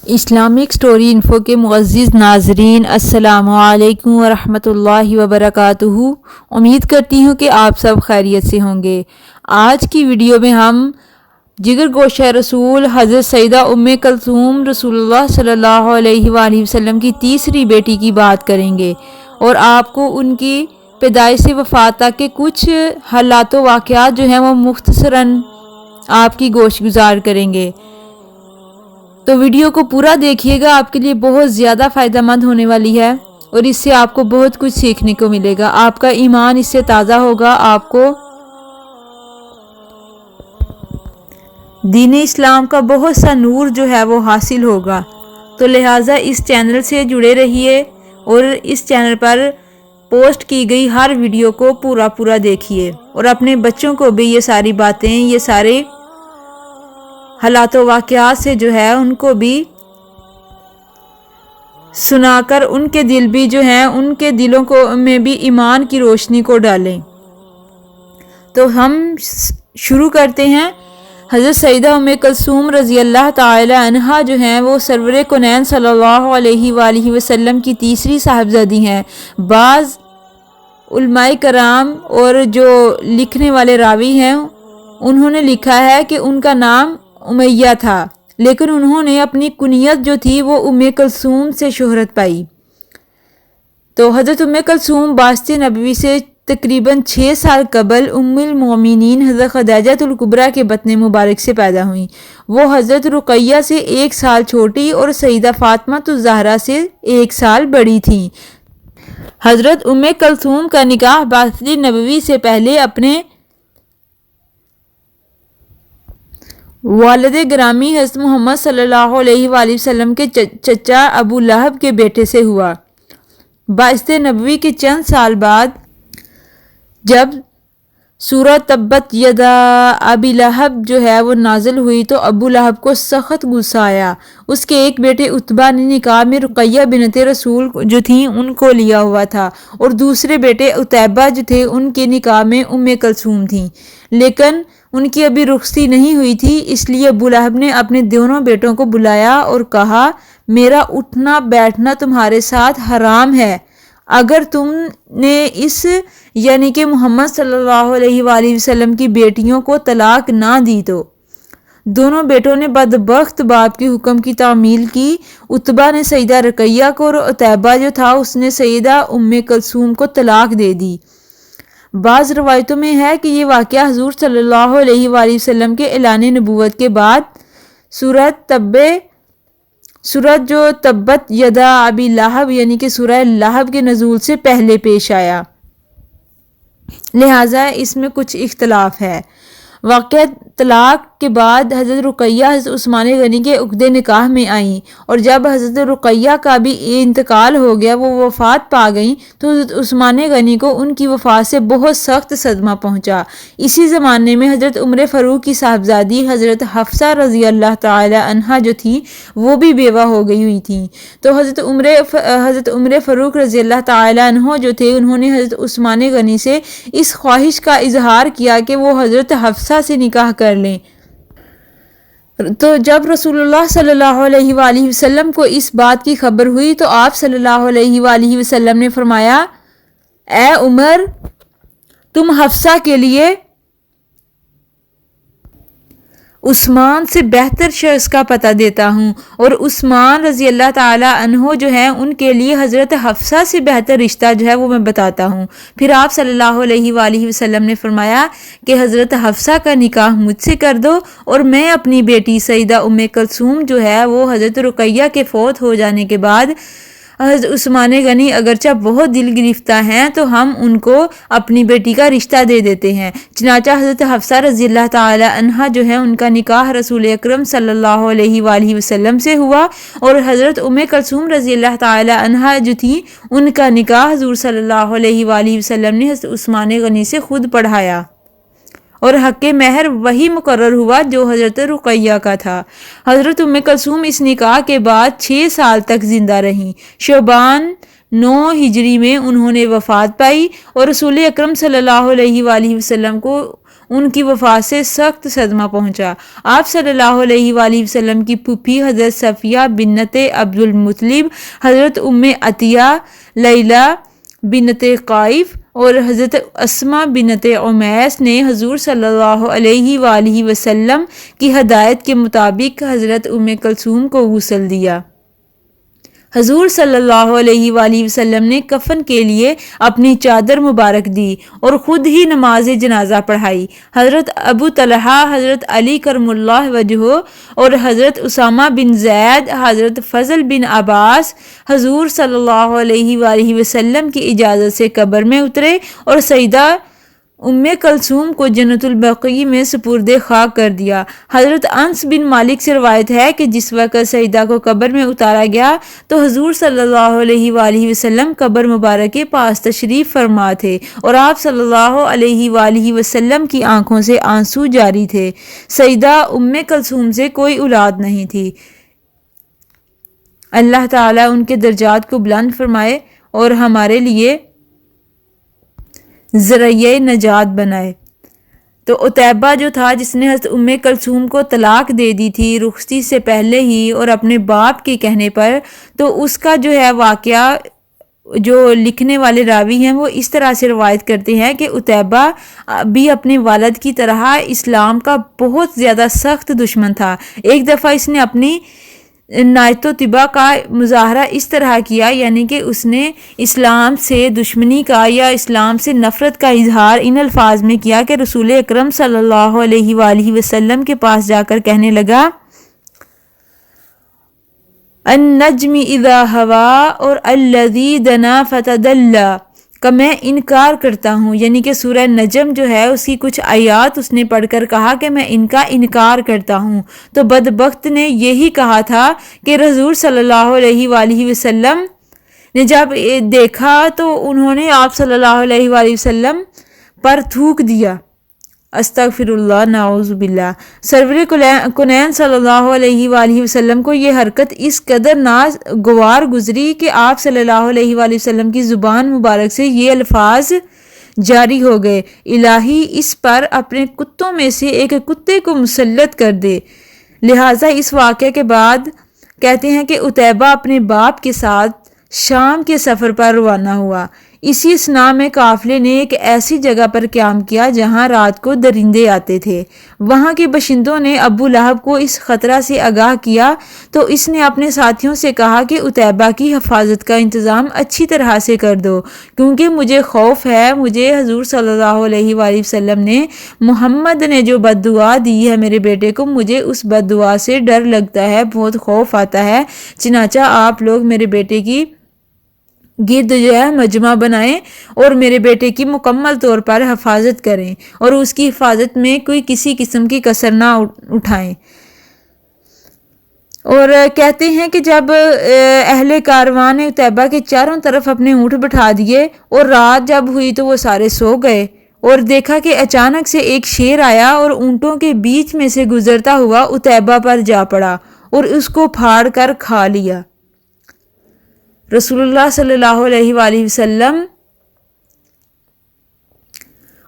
Islamic story info کے معزز ناظرین، السلام علیکم ورحمۃ وبرکاتہ۔ امید کرتی ہوں کہ آپ سب خیریت سے ہوں گے۔ آج کی ویڈیو میں ہم جگر گوشہ رسول حضرت سیدہ ام کلثوم رسول اللہ صلی اللہ علیہ وآلہ وسلم کی تیسری بیٹی کی بات کریں گے اور آپ کو ان کی پیدائش سے وفات تک کے کچھ حالات و واقعات جو ہیں وہ مختصراً آپ کی گوش گزار کریں گے۔ تو ویڈیو کو پورا دیکھیے گا، آپ کے لیے بہت زیادہ فائدہ مند ہونے والی ہے اور اس سے آپ کو بہت کچھ سیکھنے کو ملے گا۔ آپ کا ایمان اس سے تازہ ہوگا، آپ کو دین اسلام کا بہت سا نور جو ہے وہ حاصل ہوگا۔ تو لہٰذا اس چینل سے جڑے رہیے اور اس چینل پر پوسٹ کی گئی ہر ویڈیو کو پورا دیکھیے اور اپنے بچوں کو بھی یہ ساری باتیں، یہ سارے حالات و واقعات سے جو ہے ان کو بھی سنا کر ان کے دل بھی جو ہیں، ان کے دلوں کو میں بھی ایمان کی روشنی کو ڈالیں۔ تو ہم شروع کرتے ہیں۔ حضرت سیدہ ام کلثوم رضی اللہ تعالی عنہا جو ہیں وہ سرور کونین صلی اللہ علیہ وآلہ وسلم کی تیسری صاحبزادی ہیں۔ بعض علماء کرام اور جو لکھنے والے راوی ہیں انہوں نے لکھا ہے کہ ان کا نام امیہ تھا، لیکن انہوں نے اپنی کنیت جو تھی وہ ام کلثوم سے شہرت پائی۔ تو حضرت ام کلثوم باسط نبوی سے تقریباً 6 سال قبل ام المومنین حضرت خدیجہ الکبریٰ کے بطن مبارک سے پیدا ہوئیں۔ وہ حضرت رقیہ سے 1 سال چھوٹی اور سیدہ فاطمہ الزہرا سے 1 سال بڑی تھیں۔ حضرت ام کلثوم کا نکاح باسط نبوی سے پہلے اپنے والد گرامی حضرت محمد صلی اللہ علیہ وآلہ وسلم کے چچا ابو لہب کے بیٹے سے ہوا۔ باسط نبوی کے چند سال بعد جب سورہ تبت یدا ابی لہب جو ہے وہ نازل ہوئی تو ابو لہب کو سخت غصہ آیا۔ اس کے ایک بیٹے عتبہ نے نکاح میں رقیہ بنت رسول جو تھیں ان کو لیا ہوا تھا اور دوسرے بیٹے عتیبہ جو تھے ان کے نکاح میں ام کلثوم تھیں، لیکن ان کی ابھی رخصتی نہیں ہوئی تھی۔ اس لیے ابو لہب نے اپنے دونوں بیٹوں کو بلایا اور کہا، میرا اٹھنا بیٹھنا تمہارے ساتھ حرام ہے۔ اگر تم نے اس یعنی کہ محمد صلی اللہ علیہ وآلہ وسلم کی بیٹیوں کو طلاق نہ دی تو۔ دونوں بیٹوں نے بدبخت باپ کے حکم کی تعمیل کی۔ عتبہ نے سیدہ رقیہ کو اور عتیبہ جو تھا اس نے سیدہ ام کلثوم کو طلاق دے دی۔ بعض روایتوں میں ہے کہ یہ واقعہ حضور صلی اللہ علیہ وآلہ وسلم کے اعلان نبوت کے بعد سورت جو تبت یدا ابی لہب یعنی کہ سورہ لہب کے نزول سے پہلے پیش آیا، لہٰذا اس میں کچھ اختلاف ہے۔ واقعہ طلاق کے بعد حضرت رقیہ حضرت عثمان غنی کے عقد نکاح میں آئیں اور جب حضرت رقیہ کا بھی انتقال ہو گیا، وہ وفات پا گئیں، تو حضرت عثمان غنی کو ان کی وفات سے بہت سخت صدمہ پہنچا۔ اسی زمانے میں حضرت عمر فاروق کی صاحبزادی حضرت حفصہ رضی اللہ تعالی عنہا جو تھی وہ بھی بیوہ ہو گئی ہوئی تھیں۔ تو حضرت عمر فاروق رضی اللہ تعالی عنہ جو تھے انہوں نے حضرت عثمان غنی سے اس خواہش کا اظہار کیا کہ وہ حضرت حفصہ سے نکاح کر لیں۔ تو جب رسول اللہ صلی اللہ علیہ وآلہ وسلم کو اس بات کی خبر ہوئی تو آپ صلی اللہ علیہ وآلہ وسلم نے فرمایا، اے عمر، تم حفصہ کے لیے عثمان سے بہتر شخص کا پتہ دیتا ہوں، اور عثمان رضی اللہ تعالی عنہ جو ہیں ان کے لیے حضرت حفصہ سے بہتر رشتہ جو ہے وہ میں بتاتا ہوں۔ پھر آپ صلی اللہ علیہ وآلہ وسلم نے فرمایا کہ حضرت حفصہ کا نکاح مجھ سے کر دو اور میں اپنی بیٹی سیدہ ام کلثوم جو ہے وہ حضرت رقیہ کے فوت ہو جانے کے بعد حضرت عثمان غنی اگرچہ بہت دل گرفتہ ہیں تو ہم ان کو اپنی بیٹی کا رشتہ دے دیتے ہیں۔ چنانچہ حضرت حفصہ رضی اللہ تعالی عنہا جو ہے ان کا نکاح رسول اکرم صلی اللہ علیہ وآلہ وسلم سے ہوا اور حضرت ام کلثوم رضی اللہ تعالی عنہا جو تھی ان کا نکاح حضور صلی اللہ علیہ وآلہ وسلم نے حضرت عثمان غنی سے خود پڑھایا اور حق مہر وہی مقرر ہوا جو حضرت رقیہ کا تھا۔ حضرت ام کلثوم اس نکاح کے بعد 6 سال تک زندہ رہیں۔ شعبان 9 ہجری میں انہوں نے وفات پائی اور رسول اکرم صلی اللہ علیہ وآلہ وسلم کو ان کی وفات سے سخت صدمہ پہنچا۔ آپ صلی اللہ علیہ وآلہ وسلم کی پھوپھی حضرت صفیہ بنت عبد المطلب، حضرت ام عطیہ، لیلہ بنت قائف اور حضرت اسماء بنت عمیس نے حضور صلی اللہ علیہ وآلہ وسلم کی ہدایت کے مطابق حضرت ام کلثوم کو غسل دیا۔ حضور صلی اللہ علیہ وآلہ وسلم نے کفن کے لیے اپنی چادر مبارک دی اور خود ہی نماز جنازہ پڑھائی۔ حضرت ابو طلحہ، حضرت علی کرم اللہ وجہہ اور حضرت اسامہ بن زید، حضرت فضل بن عباس حضور صلی اللہ علیہ وآلہ وسلم کی اجازت سے قبر میں اترے اور سیدہ ام کلثوم کو جنت البقیع میں سپرد خاک کر دیا۔ حضرت انس بن مالک سے روایت ہے کہ جس وقت سیدہ کو قبر میں اتارا گیا تو حضور صلی اللہ علیہ وآلہ وسلم قبر مبارک کے پاس تشریف فرما تھے اور آپ صلی اللہ علیہ وآلہ وسلم کی آنکھوں سے آنسو جاری تھے۔ سیدہ ام کلثوم سے کوئی اولاد نہیں تھی۔ اللہ تعالیٰ ان کے درجات کو بلند فرمائے اور ہمارے لیے ذریعہ نجات بنائے۔ تو عتیبہ جو تھا جس نے حضرت ام کلثوم کو طلاق دے دی تھی رخصتی سے پہلے ہی اور اپنے باپ کے کہنے پر، تو اس کا جو ہے واقعہ جو لکھنے والے راوی ہیں وہ اس طرح سے روایت کرتے ہیں کہ عتیبہ بھی اپنے والد کی طرح اسلام کا بہت زیادہ سخت دشمن تھا۔ ایک دفعہ اس نے اپنی نایت و طبع کا مظاہرہ اس طرح کیا، یعنی کہ اس نے اسلام سے دشمنی کا یا اسلام سے نفرت کا اظہار ان الفاظ میں کیا کہ رسول اکرم صلی اللہ علیہ وآلہ وسلم کے پاس جا کر کہنے لگا النجم اذا ہوا اور الذی دنا فتدلی، کہ میں انکار کرتا ہوں، یعنی کہ سورہ نجم جو ہے اس کی کچھ آیات اس نے پڑھ کر کہا کہ میں ان کا انکار کرتا ہوں۔ تو بدبخت نے یہی کہا تھا کہ حضور صلی اللہ علیہ وآلہ وسلم نے جب دیکھا تو انہوں نے آپ صلی اللہ علیہ وآلہ وسلم پر تھوک دیا۔ استغفر اللہ، نعوذ باللہ۔ سرور کونین صلی اللہ علیہ وآلہ وسلم کو یہ حرکت اس قدر ناگوار گزری کہ آپ صلی اللہ علیہ وآلہ وسلم کی زبان مبارک سے یہ الفاظ جاری ہو گئے، الہی اس پر اپنے کتوں میں سے ایک کتے کو مسلط کر دے۔ لہٰذا اس واقعے کے بعد کہتے ہیں کہ عتیبہ اپنے باپ کے ساتھ شام کے سفر پر روانہ ہوا۔ اسی اثناء میں قافلے نے ایک ایسی جگہ پر قیام کیا جہاں رات کو درندے آتے تھے۔ وہاں کے باشندوں نے ابو لہب کو اس خطرہ سے آگاہ کیا تو اس نے اپنے ساتھیوں سے کہا کہ عتیبہ کی حفاظت کا انتظام اچھی طرح سے کر دو، کیونکہ مجھے خوف ہے، مجھے حضور صلی اللہ علیہ وآلہ وسلم نے محمد نے جو بد دعا دی ہے میرے بیٹے کو، مجھے اس بد دعا سے ڈر لگتا ہے، بہت خوف آتا ہے، چنانچہ آپ لوگ میرے بیٹے کی گرد جو ہے مجمع بنائیں اور میرے بیٹے کی مکمل طور پر حفاظت کریں اور اس کی حفاظت میں کوئی کسی قسم کی کسر نہ اٹھائیں۔ اور کہتے ہیں کہ جب اہل کاروان نے عتیبہ کے چاروں طرف اپنے اونٹ بٹھا دیے اور رات جب ہوئی تو وہ سارے سو گئے اور دیکھا کہ اچانک سے ایک شیر آیا اور اونٹوں کے بیچ میں سے گزرتا ہوا عتیبہ پر جا پڑا اور اس کو پھاڑ کر کھا لیا۔ رسول اللہ صلی اللہ علیہ وآلہ وسلم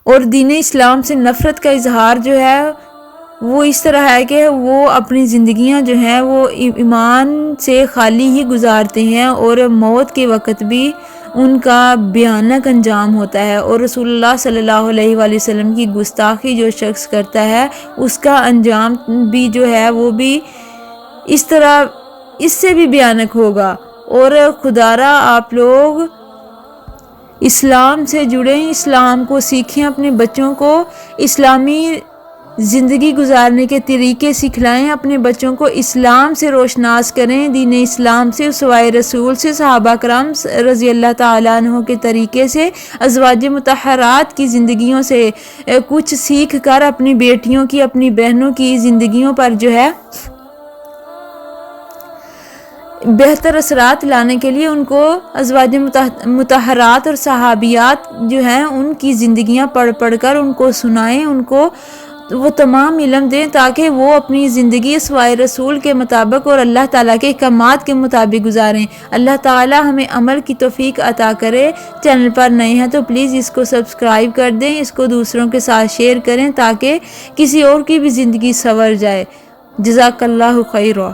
اور دین اسلام سے نفرت کا اظہار جو ہے وہ اس طرح ہے کہ وہ اپنی زندگیاں جو ہیں وہ ایمان سے خالی ہی گزارتے ہیں اور موت کے وقت بھی ان کا بھیانک انجام ہوتا ہے، اور رسول اللہ صلی اللہ علیہ وآلہ وسلم کی گستاخی جو شخص کرتا ہے اس کا انجام بھی جو ہے وہ بھی اس طرح اس سے بھی بھیانک ہوگا۔ اور خدارا آپ لوگ اسلام سے جڑیں، اسلام کو سیکھیں، اپنے بچوں کو اسلامی زندگی گزارنے کے طریقے سکھلائیں، اپنے بچوں کو اسلام سے روشناس کریں، دین اسلام سے، اسوہ رسول سے، صحابہ کرام رضی اللہ تعالیٰ عنہ کے طریقے سے، ازواج مطہرات کی زندگیوں سے کچھ سیکھ کر اپنی بیٹیوں کی، اپنی بہنوں کی زندگیوں پر جو ہے بہتر اثرات لانے کے لیے ان کو ازواج مطہرات اور صحابیات جو ہیں ان کی زندگیاں پڑھ پڑھ کر ان کو سنائیں، ان کو وہ تمام علم دیں تاکہ وہ اپنی زندگی سوائے رسول کے مطابق اور اللہ تعالیٰ کے احکامات کے مطابق گزاریں۔ اللہ تعالیٰ ہمیں عمل کی توفیق عطا کرے۔ چینل پر نئے ہیں تو پلیز اس کو سبسکرائب کر دیں، اس کو دوسروں کے ساتھ شیئر کریں تاکہ کسی اور کی بھی زندگی سنور جائے۔ جزاک اللہ خیرہ۔